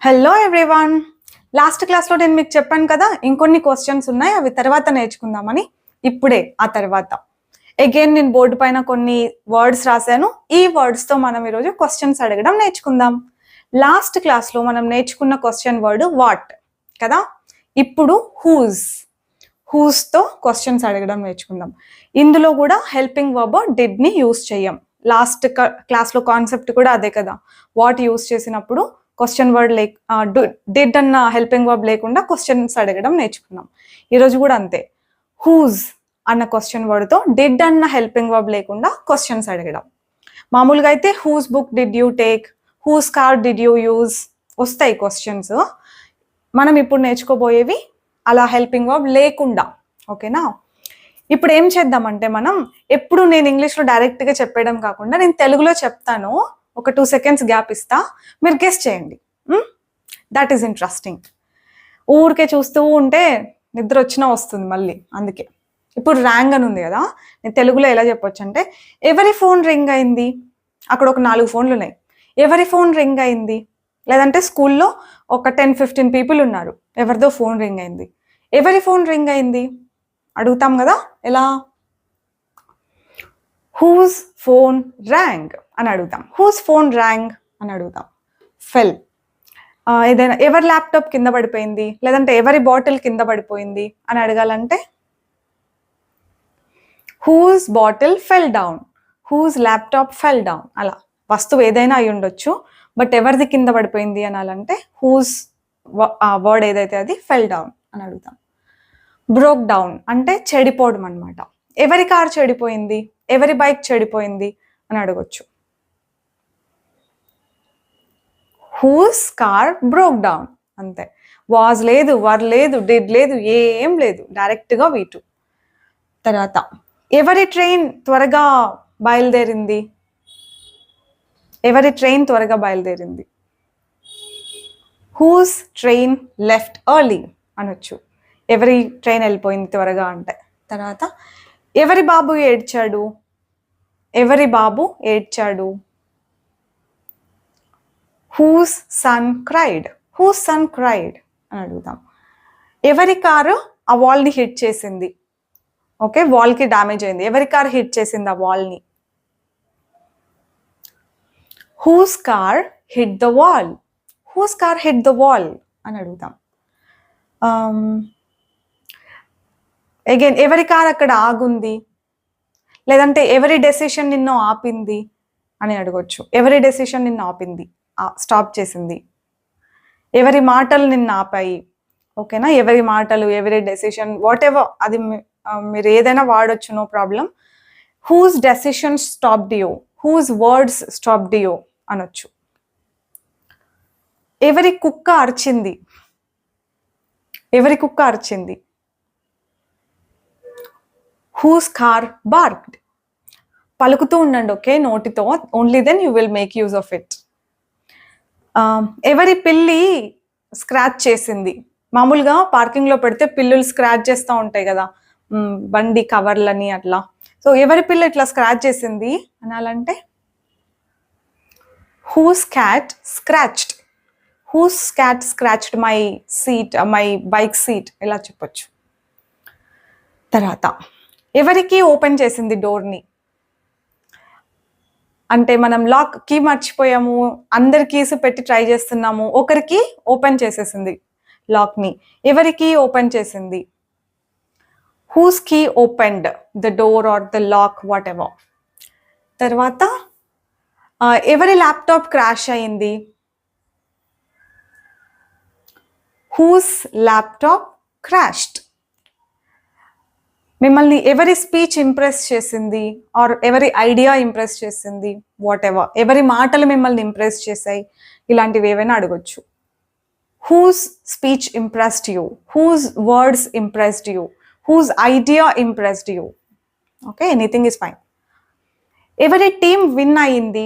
Hello everyone. Last క్లాస్లో నేను మీకు చెప్పాను కదా, ఇంకొన్ని క్వశ్చన్స్ ఉన్నాయి, అవి తర్వాత నేర్చుకుందామని. ఇప్పుడే ఆ తర్వాత అగైన్ నేను బోర్డు పైన కొన్ని వర్డ్స్ రాశాను. ఈ వర్డ్స్తో మనం ఈరోజు క్వశ్చన్స్ అడగడం నేర్చుకుందాం. లాస్ట్ క్లాస్లో మనం నేర్చుకున్న క్వశ్చన్ వర్డ్ వాట్ కదా. ఇప్పుడు హూస్తో క్వశ్చన్స్ అడగడం నేర్చుకుందాం. ఇందులో కూడా హెల్పింగ్ వర్బ్ డిడ్ని యూస్ చేయం. లాస్ట్ క్లాస్లో కాన్సెప్ట్ కూడా అదే కదా, వాట్ యూస్ చేసినప్పుడు క్వశ్చన్ వర్డ్ డిడ్ అన్న హెల్పింగ్ వర్బ్ లేకుండా క్వశ్చన్స్ అడగడం నేర్చుకున్నాం. ఈరోజు కూడా అంతే, హూజ్ అన్న క్వశ్చన్ వర్డ్తో డిడ్ అన్న హెల్పింగ్ వర్బ్ లేకుండా క్వశ్చన్స్ అడగడం. మామూలుగా అయితే whose book did you take, whose car did you use వస్తాయి క్వశ్చన్స్. మనం ఇప్పుడు నేర్చుకోబోయేవి అలా హెల్పింగ్ వర్బ్ లేకుండా. ఓకేనా? ఇప్పుడు ఏం చేద్దామంటే, మనం ఎప్పుడు నేను ఇంగ్లీష్లో డైరెక్ట్గా చెప్పేయడం కాకుండా నేను తెలుగులో చెప్తాను, ఒక 2 seconds గ్యాప్ ఇస్తా, మీరు గెస్ చేయండి. That is interesting. ఊరికే చూస్తూ ఉంటే నిద్ర వచ్చినా వస్తుంది మళ్ళీ. అందుకే ఇప్పుడు ర్యాంగ్ అని ఉంది కదా, నేను తెలుగులో ఎలా చెప్పొచ్చు అంటే, ఎవరి ఫోన్ రింగ్ అయింది. అక్కడ ఒక 4 ఫోన్లు ఉన్నాయి. ఎవరి ఫోన్ రింగ్ అయింది. లేదంటే స్కూల్లో ఒక 10-15 పీపుల్ ఉన్నారు, ఎవరిదో ఫోన్ రింగ్ అయింది. ఎవరి ఫోన్ రింగ్ అయింది అడుగుతాం కదా, ఎలా? హూజ్ ఫోన్ ర్యాంగ్ అని అడుగుతాం. హూజ్ ఫోన్ ర్యాంగ్ అని అడుగుతాం. ఫెల్. ఏదైనా ఎవరి ల్యాప్టాప్ కింద పడిపోయింది, లేదంటే ఎవరి బాటిల్ కింద పడిపోయింది అని అడగాలంటే whose bottle fell down, whose laptop fell down. అలా వస్తువు ఏదైనా అయి ఉండొచ్చు, బట్ ఎవరిది కింద పడిపోయింది అనాలంటే హూజ్ వర్డ్ ఏదైతే అది ఫెల్ డౌన్ అని అడుగుతాం. బ్రోక్ డౌన్ అంటే చెడిపోవడం అనమాట. ఎవరి కార్ చెడిపోయింది, ఎవరి బైక్ చెడిపోయింది అని అడగొచ్చు. Whose car broke down. అంతే. వాజ్ లేదు, వర్ లేదు, డిడ్ లేదు, ఏం లేదు, డైరెక్ట్గా V2. తర్వాత ఎవరి ట్రైన్ త్వరగా బయలుదేరింది, ఎవరి ట్రైన్ త్వరగా బయలుదేరింది. హూస్ ట్రైన్ లెఫ్ట్ ఎర్లీ అనొచ్చు. ఎవరి ట్రైన్ వెళ్ళిపోయింది త్వరగా అంటే. తర్వాత ఎవరి బాబు ఏడ్చాడు, ఎవరి బాబు ఏడ్చాడు. Whose son cried, whose son cried అని అడుగుతాం. ఎవరి కారు ఆ వాల్ని హిట్ చేసింది. ఓకే, వాల్కి డ్యామేజ్ అయింది, ఎవరి కార్ హిట్ చేసింది ఆ వాల్ని. Whose car hit the wall, whose car hit the wall అని అడుగుతాం. అగైన్ ఎవరి కార్ అక్కడ ఆగుంది, లేదంటే ఎవరి డెసిషన్ నిన్ను ఆపింది అని అడగొచ్చు. ఎవరి డెసిషన్ నిన్ను ఆపింది, స్టాప్ చేసింది. ఎవరి మాటలు నిన్ను ఆపాయి. ఓకేనా? ఎవరి మాటలు, ఎవరి డెసిషన్, వాట్ ఎవర్, అది మీరు ఏదైనా వాడొచ్చు, no problem. Whose decision stopped you, whose words stopped you అనొచ్చు. ఎవరి కుక్క అరిచింది, ఎవరి కుక్క అరిచింది. Whose car barked. పలుకుతూ ఉండండి, ఓకే, నోటితో. Only then you will make use of it. ఎవరి పిల్లి స్క్రాచ్ చేసింది. మామూలుగా పార్కింగ్లో పెడితే పిల్లులు స్క్రాచ్ చేస్తూ ఉంటాయి కదా, బండి కవర్లని అట్లా. సో ఎవరి పిల్ల ఇట్లా స్క్రాచ్ చేసింది అనాలంటే whose cat scratched, whose cat scratched my seat, my bike seat, ఇలా చెప్పొచ్చు. తర్వాత ఎవరికి ఓపెన్ చేసింది డోర్ని. అంటే మనం లాక్ కీ మర్చిపోయాము, అందరి కీస్ పెట్టి ట్రై చేస్తున్నాము, ఒకరికి ఓపెన్ చేసేసింది లాక్ని. ఎవరికి ఓపెన్ చేసింది. Whose key opened the door or the lock, whatever. తర్వాత ఎవరి ల్యాప్టాప్ క్రాష్ అయింది. Whose laptop crashed. మిమ్మల్ని ఎవరి స్పీచ్ ఇంప్రెస్ చేసింది, ఆర్ ఎవరి ఐడియా ఇంప్రెస్ చేసింది, వాట్ ఎవర్. ఎవరి మాటలు మిమ్మల్ని ఇంప్రెస్ చేశాయి, ఇలాంటివి ఏవైనా అడగొచ్చు. Whose speech impressed you, whose words impressed you, whose idea impressed you. Okay, anything is fine. ఎవరి టీం విన్ అయింది.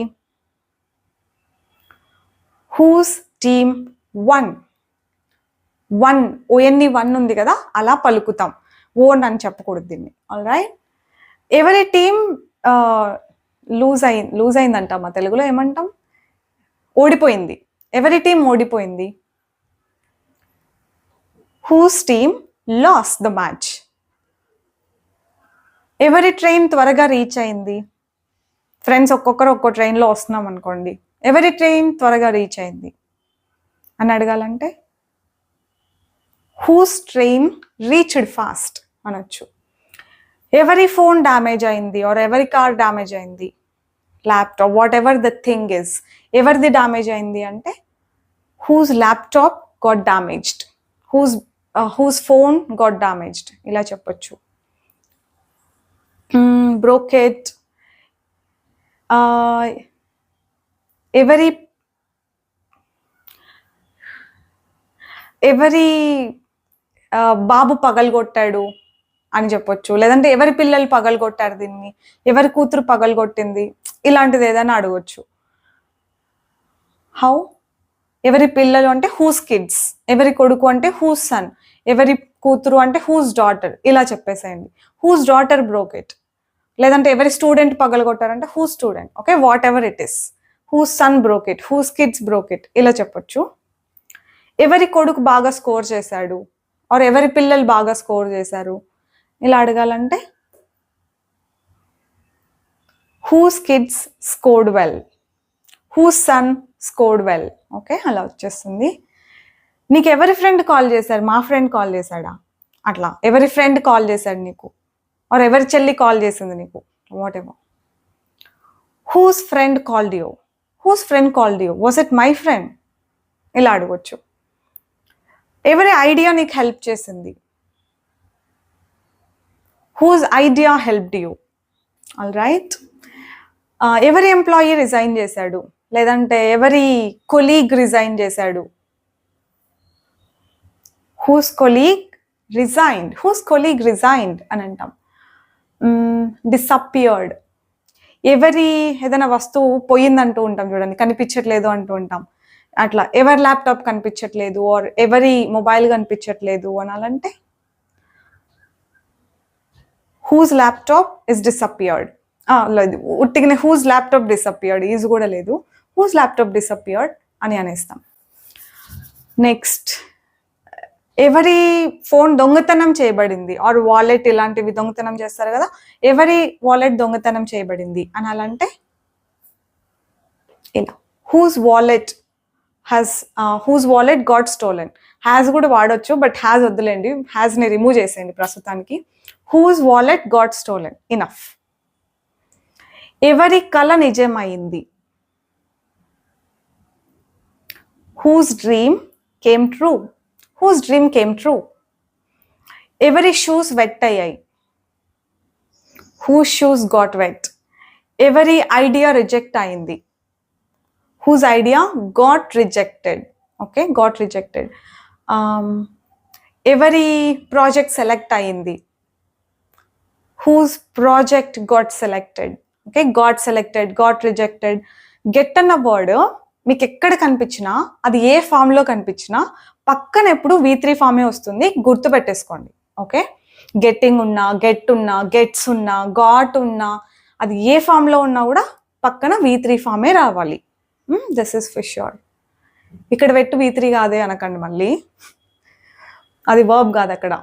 Whose team won. వన్, ఓఎన్ని వన్ ఉంది కదా, అలా పలుకుతాం, ఓన్ అని చెప్పకూడదు దీన్ని. All right. ఎవరి టీం లూజ్ అయిందంటాం, మా తెలుగులో ఏమంటాం, ఓడిపోయింది. ఎవరి టీం ఓడిపోయింది. Whose team lost the match. ఎవరి ట్రైన్ త్వరగా రీచ్ అయింది? ఫ్రెండ్స్ ఒక్కొక్కరు ఒక్కో ట్రైన్లో వస్తున్నాం అనుకోండి, ఎవరి ట్రైన్ త్వరగా రీచ్ అయింది అని అడగాలంటే హూస్ ట్రైన్ రీచ్డ్ ఫాస్ట్ అనొచ్చు. ఎవరి ఫోన్ డ్యామేజ్ అయింది ఆర్ ఎవరి కార్ డ్యామేజ్ అయింది, laptop, whatever the thing is, ఎవరిది డ్యామేజ్ అయింది అంటే whose laptop got damaged, whose phone got damaged ఇలా చెప్పొచ్చు. బ్రోకెట్, ఎవరి బాబు పగలగొట్టాడు అని చెప్పొచ్చు. లేదంటే ఎవరి పిల్లలు పగలగొట్టారు దీన్ని, ఎవరి కూతురు పగలగొట్టింది, ఇలాంటిది ఏదైనా అడగొచ్చు. హౌ, ఎవరి పిల్లలు అంటే హూస్ కిడ్స్, ఎవరి కొడుకు అంటే హూస్ సన్, ఎవరి కూతురు అంటే హూస్ డాటర్ ఇలా చెప్పేసేయండి. Whose daughter broke it. లేదంటే ఎవరి స్టూడెంట్ పగలగొట్టారంటే whose student. Okay, whatever it is. Whose son broke it, whose kids broke it ఇలా చెప్పొచ్చు. ఎవరి కొడుకు బాగా స్కోర్ చేశాడు ఆర్ ఎవరి పిల్లలు బాగా స్కోర్ చేశారు ఇలా అడగాలంటే whose kids scored well, whose son scored well. Okay, అలా వచ్చేస్తుంది. నీకు ఎవరి ఫ్రెండ్ కాల్ చేశారు? మా ఫ్రెండ్ కాల్ చేశాడా, అట్లా ఎవరి ఫ్రెండ్ కాల్ చేశాడు నీకు ఆర్ ఎవరి చెల్లి కాల్ చేసింది నీకు, whatever. Whose friend called you, whose friend called you, was it my friend ఇలా అడగొచ్చు. ఎవరి ఐడియా నీకు హెల్ప్ చేసింది, whose idea helped you. All right. ఎవరి ఎంప్లాయీ రిజైన్ చేశాడు, లేదంటే ఎవరి కొలీగ్ రిజైన్ చేశాడు, whose colleague resigned, whose colleague resigned అని అంటాం. డిసప్పియర్డ్, ఎవరి ఏదైనా వస్తువు పోయిందంటూ ఉంటాం చూడండి, కనిపించట్లేదు అంటూ ఉంటాం. అట్లా ఎవరి ల్యాప్టాప్ కనిపించట్లేదు ఆర్ ఎవరి మొబైల్ కనిపించట్లేదు అనాలంటే హూజ్ ల్యాప్టాప్ ఇస్ డిసప్పియర్డ్. లేదు, ఉట్టిగానే హూజ్ ల్యాప్టాప్ డిసప్పియర్డ్ ఈజ్ కూడా లేదు, హూజ్ ల్యాప్టాప్ డిసప్పియర్డ్ అని అనేస్తాం. నెక్స్ట్, ఎవరి ఫోన్ దొంగతనం చేయబడింది ఆర్ వాలెట్ ఇలాంటివి దొంగతనం చేస్తారు కదా, ఎవరి వాలెట్ దొంగతనం చేయబడింది అనాలంటే ఇలా whose wallet whose wallet got stolen. Has కూడా వాడొచ్చు, బట్ హ్యాస్ వద్దులేండి, హ్యాస్ని రిమూవ్ చేసేయండి ప్రస్తుతానికి. Whose wallet got stolen enough. ఎవరి కళ నిజమైంది, whose dream came true, whose dream came true. ఎవరి షూస్ వెట్ అయ్యాయి, హూజ్ షూస్ గాట్ వెట్. ఎవరి ఐడియా రిజెక్ట్ అయింది, whose idea got rejected. Okay, got rejected. ఎవరి ప్రాజెక్ట్ సెలెక్ట్ అయింది, whose project got selected. Okay, got selected, got rejected. Get అన్న word మీకు ఎక్కడ కనిపించినా, అది ఏ ఫామ్లో కనిపించినా పక్కన ఎప్పుడు V3 ఫామే వస్తుంది, గుర్తుపెట్టేసుకోండి. ఓకే, గెట్టింగ్ ఉన్నా, గెట్ ఉన్నా, గెట్స్ ఉన్నా, గాట్ ఉన్నా, అది ఏ ఫామ్లో ఉన్నా కూడా పక్కన V3 ఫామే రావాలి. This is for sure. ఇక్కడ పెట్టు V3 కాదే అనకండి మళ్ళీ, అది వర్బ్ కాదు అక్కడ.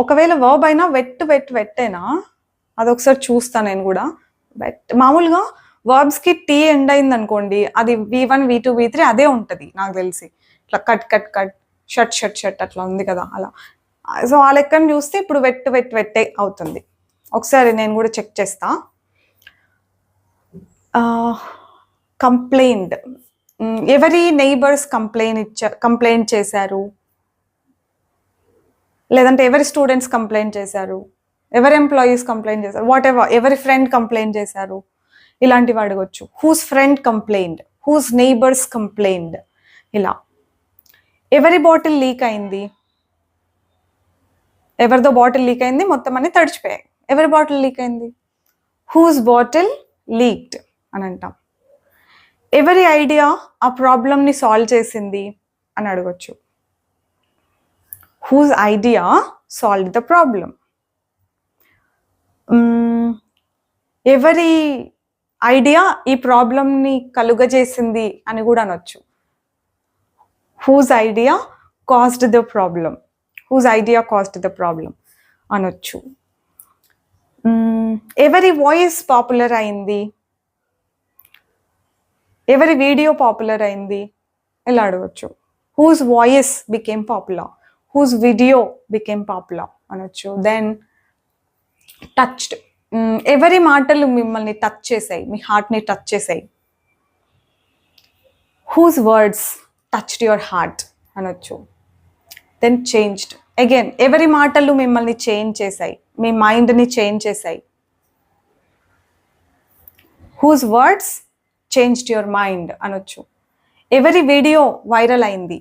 ఒకవేళ వర్బ్ అయినా వెట్టేనా, అదొకసారి చూస్తాను నేను కూడా. మామూలుగా వర్బ్స్కి టీ ఎండ్ అయింది అనుకోండి, అది V1 V2 V3 అదే ఉంటుంది నాకు తెలిసి. ఇట్లా cut cut cut, shut shut shut అట్లా ఉంది కదా అలా. సో ఆ లెక్కను చూస్తే ఇప్పుడు వెట్టే అవుతుంది. ఒకసారి నేను కూడా చెక్ చేస్తా. కంప్లైంట్, ఎవరి నైబర్స్ కంప్లైంట్ చేశారు, లేదంటే ఎవరి స్టూడెంట్స్ కంప్లైంట్ చేశారు, ఎవరి ఎంప్లాయీస్ కంప్లైంట్ చేశారు, వాట్ ఎవర్, ఎవరి ఫ్రెండ్ కంప్లైంట్ చేశారు ఇలాంటివి అడగొచ్చు. Whose friend complaint, whose neighbours complaint ఇలా. ఎవరి బాటిల్ లీక్ అయింది, ఎవరిదో బాటిల్ లీక్ అయింది, మొత్తం అన్ని తడిచిపోయాయి. ఎవరి బాటిల్ లీక్ అయింది, హూస్ బాటిల్ లీక్డ్ అని అంటాం. ఎవరి ఐడియా ఆ ప్రాబ్లమ్ని సాల్వ్ చేసింది అని అడగొచ్చు. Whose idea solve the problem. ఎవరి ఐడియా ఈ ప్రాబ్లమ్ని కలుగజేసింది అని కూడా అనొచ్చు. Whose idea caused the problem, whose idea caused the problem అనొచ్చు. ఎవరి వాయిస్ పాపులర్ అయింది, ఎవరి వీడియో పాపులర్ అయింది ఇలా అడగచ్చు. Whose voice became popular, whose video became popular అనొచ్చు. దెన్ టచ్డ్, ఎవరి మాటలు మిమ్మల్ని టచ్ చేసాయి, మీ హార్ట్ని టచ్ చేసాయి. Whose words touched your heart అనొచ్చు. దెన్ చేంజ్డ్, అగైన్ ఎవరి మాటలు మిమ్మల్ని చేంజ్ చేసాయి, మీ మైండ్ని చేంజ్ చేసాయి. Whose words changed your mind అనొచ్చు. ఎవరి వీడియో వైరల్ అయింది,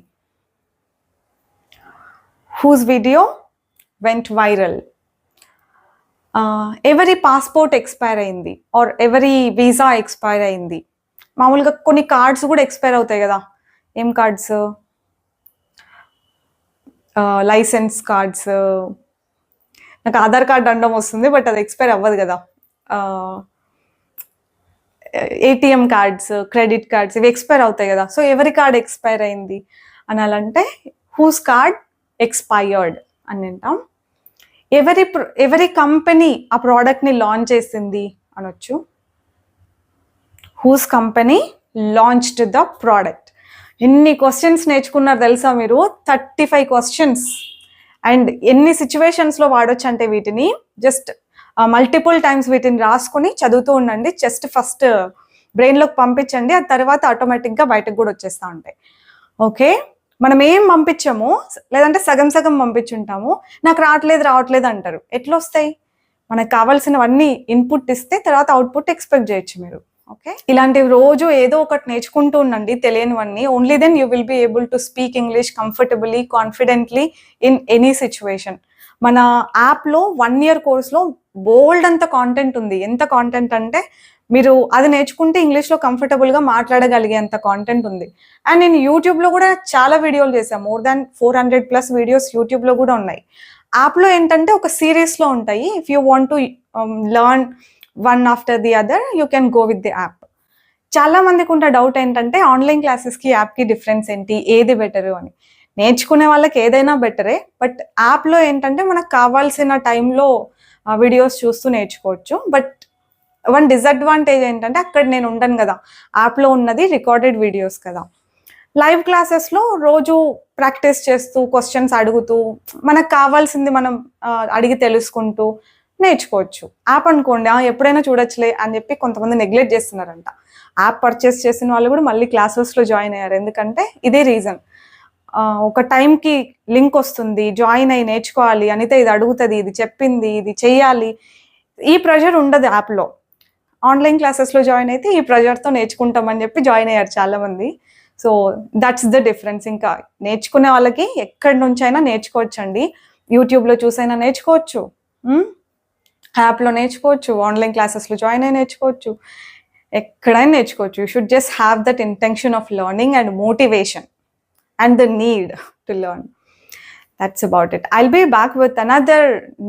హూజ్ వీడియో వెంట్ వైరల్. ఎవరి పాస్పోర్ట్ ఎక్స్పైర్ అయింది ఆర్ ఎవరి వీసా ఎక్స్పైర్ అయింది. మామూలుగా కొన్ని కార్డ్స్ కూడా ఎక్స్పైర్ అవుతాయి కదా, ఏం కార్డ్స్, లైసెన్స్ కార్డ్స్, నాకు ఆధార్ కార్డ్ అనడం వస్తుంది బట్ అది ఎక్స్పైర్ అవ్వదు కదా. ఏటీఎం కార్డ్స్, క్రెడిట్ కార్డ్స్ ఇవి ఎక్స్పైర్ అవుతాయి కదా. సో ఎవరి కార్డ్ ఎక్స్పైర్ అయింది అనాలంటే హూస్ కార్డ్ ఎక్స్పైర్డ్ అని అంటాం. ఎవరి కంపెనీ ఆ ప్రోడక్ట్ని లాంచ్ చేసింది అనొచ్చు. Whose company launched the product. ఎన్ని క్వశ్చన్స్ నేర్చుకున్నారు తెలుసా మీరు, 35 క్వశ్చన్స్. అండ్ ఎన్ని సిచ్యువేషన్స్లో వాడొచ్చు అంటే వీటిని జస్ట్ మల్టిపుల్ టైమ్స్ వీటిని రాసుకొని చదువుతూ ఉండండి. జస్ట్ ఫస్ట్ బ్రెయిన్లోకి పంపించండి, ఆ తర్వాత ఆటోమేటిక్గా బయటకు కూడా వచ్చేస్తూ ఉంటాయి. ఓకే, మనం ఏం పంపించాము లేదంటే సగం సగం పంపించుంటాము, నాకు రావట్లేదు అంటారు. ఎట్లా వస్తాయి? మనకు కావాల్సినవన్నీ ఇన్పుట్ ఇస్తే తర్వాత అవుట్పుట్ ఎక్స్పెక్ట్ చేయొచ్చు మీరు. ఓకే, ఇలాంటివి రోజు ఏదో ఒకటి నేర్చుకుంటూ ఉండండి, తెలియనివన్నీ. Only then you will be able to speak English comfortably, confidently in any situation. మన యాప్లో 1 year కోర్స్లో బోల్డ్ అంత కాంటెంట్ ఉంది. ఎంత కాంటెంట్ అంటే మీరు అది నేర్చుకుంటే ఇంగ్లీష్లో కంఫర్టబుల్గా మాట్లాడగలిగేంత కాంటెంట్ ఉంది. అండ్ నేను యూట్యూబ్లో కూడా చాలా వీడియోలు చేశాను, మోర్ దాన్ 400+ వీడియోస్ యూట్యూబ్లో కూడా ఉన్నాయి. యాప్లో ఏంటంటే ఒక సిరీస్లో ఉంటాయి. If you want to learn one after the other you can go with the app. చాలా మందికి ఉన్న డౌట్ ఏంటంటే ఆన్లైన్ క్లాసెస్కి యాప్కి డిఫరెన్స్ ఏంటి, ఏది బెటరు అని. నేర్చుకునే వాళ్ళకి ఏదైనా బెటరే, బట్ యాప్లో ఏంటంటే మనకు కావాల్సిన టైంలో వీడియోస్ చూస్తూ నేర్చుకోవచ్చు. బట్ వన్ డిసడ్వాంటేజ్ ఏంటంటే అక్కడ నేను ఉండను కదా, యాప్లో ఉన్నది రికార్డెడ్ వీడియోస్ కదా. లైవ్ క్లాసెస్లో రోజు ప్రాక్టీస్ చేస్తూ క్వశ్చన్స్ అడుగుతూ మనకు కావాల్సింది మనం అడిగి తెలుసుకుంటూ నేర్చుకోవచ్చు. యాప్ అనుకోండి ఎప్పుడైనా చూడొచ్చులే అని చెప్పి కొంతమంది నెగ్లెక్ట్ చేస్తున్నారంట. యాప్ పర్చేస్ చేసిన వాళ్ళు కూడా మళ్ళీ క్లాసెస్లో జాయిన్ అయ్యారు. ఎందుకంటే ఇదే రీజన్, ఒక టైంకి లింక్ వస్తుంది, జాయిన్ అయ్యి నేర్చుకోవాలి, అనితే ఇది అడుగుతుంది, ఇది చెప్పింది, ఇది చెయ్యాలి, ఈ ప్రెషర్ ఉండదు యాప్లో. ఆన్లైన్ క్లాసెస్లో జాయిన్ అయితే ఈ ప్రెషర్తో నేర్చుకుంటామని చెప్పి జాయిన్ అయ్యారు చాలామంది. So that's the difference. ఇంకా నేర్చుకునే వాళ్ళకి ఎక్కడి నుంచి అయినా నేర్చుకోవచ్చండి. యూట్యూబ్లో చూసైనా నేర్చుకోవచ్చు, యాప్లో నేర్చుకోవచ్చు, ఆన్లైన్ క్లాసెస్లో జాయిన్ అయి నేర్చుకోవచ్చు, ఎక్కడైనా నేర్చుకోవచ్చు. You should just have that intention of learning and motivation and the need to learn. That's about it. I'll be back with another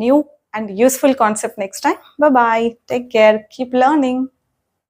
new and useful concept next time. Bye bye. Take care. Keep learning.